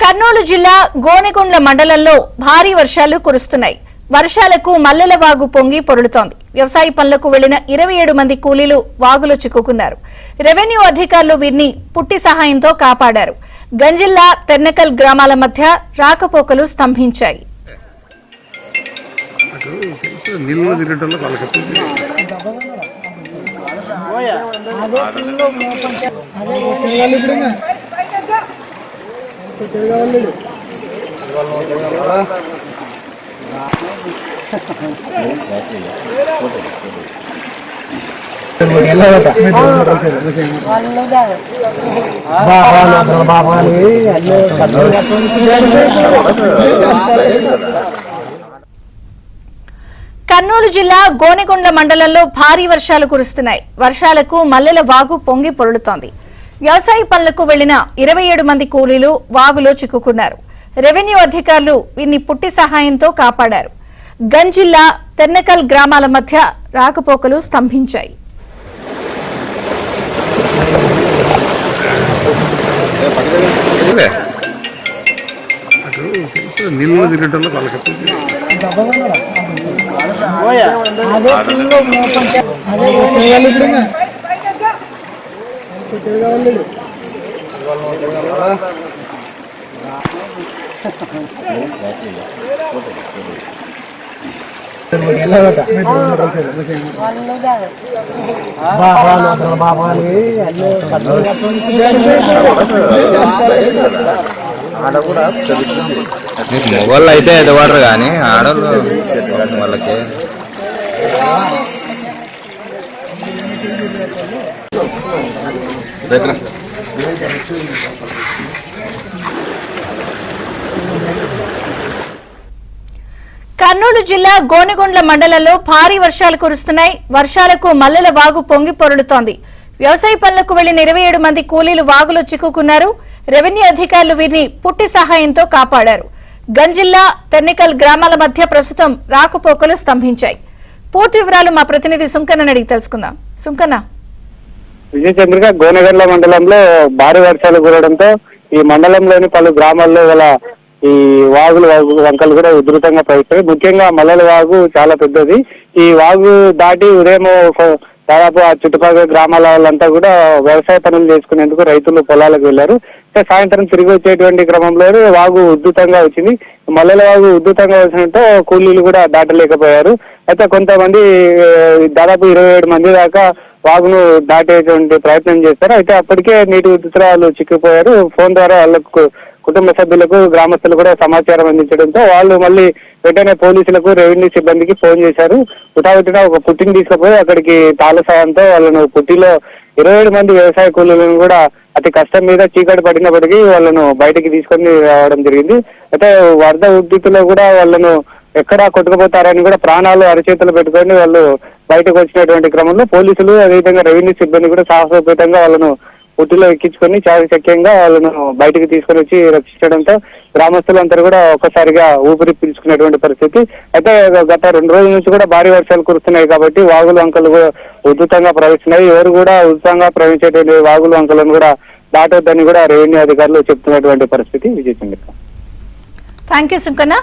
కర్నూలు జిల్లా గోనెగొండ్ల మండలంలో భారీ వర్షాలు కురుస్తున్నాయి. వర్షాలకు మల్లెల వాగు పొంగి పొరులుతోంది. వ్యవసాయ పనులకు వెళ్లిన 27 మంది కూలీలు వాగులో చిక్కుకున్నారు. రెవెన్యూ అధికారులు వీరిని పుట్టి సహాయంతో కాపాడారు. గంజిల్లా తెర్నకల్ గ్రామాల మధ్య రాకపోకలు స్తంభించాయి. కర్నూలు జిల్లా గోనెగొండ్ల మండలంలో భారీ వర్షాలు కురుస్తున్నాయి. వర్షాలకు మల్లెల వాగు పొంగి పొరులుతోంది. వ్యవసాయ పనులకు వెళ్లిన 27 మంది కూలీలు వాగులో చిక్కుకున్నారు. రెవెన్యూ అధికారులు వీరిని పుట్టి సహాయంతో కాపాడారు. గంజిల్లా తెర్నకల్ గ్రామాల మధ్య రాకపోకలు స్తంభించాయి. మొగోళ్ళు అయితే ఎదవాడరు కానీ ఆడవాళ్ళు వాళ్ళకి కర్నూలు జిల్లా గోనెగొండ్ల మండలంలో భారీ వర్షాలు కురుస్తున్నాయి. వర్షాలకు మల్లెల వాగు పొంగి పొరులుతోంది. వ్యవసాయ పనులకు వెళ్లిన 27 మంది కూలీలు వాగులో చిక్కుకున్నారు. రెవెన్యూ అధికారులు వీరిని పుట్టి సహాయంతో కాపాడారు. గంజిల్లా తెర్నకల్ గ్రామాల మధ్య ప్రస్తుతం రాకపోకలు స్తంభించాయి. పూర్తి వివరాలు మా ప్రతినిధి సుంకన్న అడిగి తెలుసుకుందాం. సుంకన్న, విజయచంద్రిక గోనెగండ్ల మండలంలో భారీ వర్షాలు కురవడంతో ఈ మండలంలోని పలు గ్రామాల్లో గల ఈ వాగులు వంకలు కూడా ఉధృతంగా ప్రవహిస్తాయి. ముఖ్యంగా మల్లెల వాగు చాలా పెద్దది. ఈ వాగు దాటి ఉదయం దాదాపు ఆ చుట్టుపక్కల గ్రామాల వాళ్ళంతా కూడా వ్యవసాయ పనులు చేసుకునేందుకు రైతులు పొలాలకు వెళ్లారు. సాయంత్రం తిరిగి వచ్చేటువంటి క్రమంలో వాగు ఉధృతంగా వచ్చింది. మల్లెల వాగు ఉధృతంగా వచ్చినట్టు కూలీలు కూడా దాటలేకపోయారు. అయితే కొంతమంది దాదాపు 27 మంది దాకా వాగును దాటేటువంటి ప్రయత్నం చేస్తారు. అయితే అప్పటికే నీటి ఉధృతాలు చిక్కిపోయారు. ఫోన్ ద్వారా వాళ్ళకు కుటుంబ సభ్యులకు గ్రామస్తులు కూడా సమాచారం అందించడంతో వాళ్ళు మళ్ళీ వెంటనే పోలీసులకు రెవెన్యూ సిబ్బందికి ఫోన్ చేశారు. హుటాహుటిన ఒక పుట్టిని తీసుకుపోయి అక్కడికి తాళ సాయంతో వాళ్ళను పుట్టిలో 27 మంది వ్యవసాయ కూలీలను కూడా అతి కష్టం మీద చీకటి పడినప్పటికీ వాళ్ళను బయటికి తీసుకొని రావడం జరిగింది. అయితే వరద ఉద్ధృతిలో కూడా వాళ్ళను ఎక్కడా కొట్టుకుపోతారని కూడా ప్రాణాలు అరచేతులు పెట్టుకొని వాళ్ళు బయటకు వచ్చినటువంటి క్రమంలో పోలీసులు అదేవిధంగా రెవెన్యూ సిబ్బంది కూడా సాహసోపేతంగా వాళ్ళను పుట్టిలో ఎక్కించుకొని చాకచక్యంగా వాళ్ళను బయటకు తీసుకొని వచ్చి రక్షించడంతో గ్రామస్తులందరూ కూడా ఒక్కసారిగా ఊపిరి పీల్చుకునేటువంటి పరిస్థితి. అయితే గత 2 రోజుల నుంచి కూడా భారీ వర్షాలు కురుస్తున్నాయి కాబట్టి వాగులు వంకలు కూడా ఉధృతంగా ప్రవహిస్తున్నాయి. ఎవరు కూడా ఉధృతంగా ప్రవహించేటువంటి వాగులు వంకలను కూడా దాటొద్దని కూడా రెవెన్యూ అధికారులు చెప్తున్నటువంటి పరిస్థితి. విజయచంద్రిక. Thank you Sunkanna.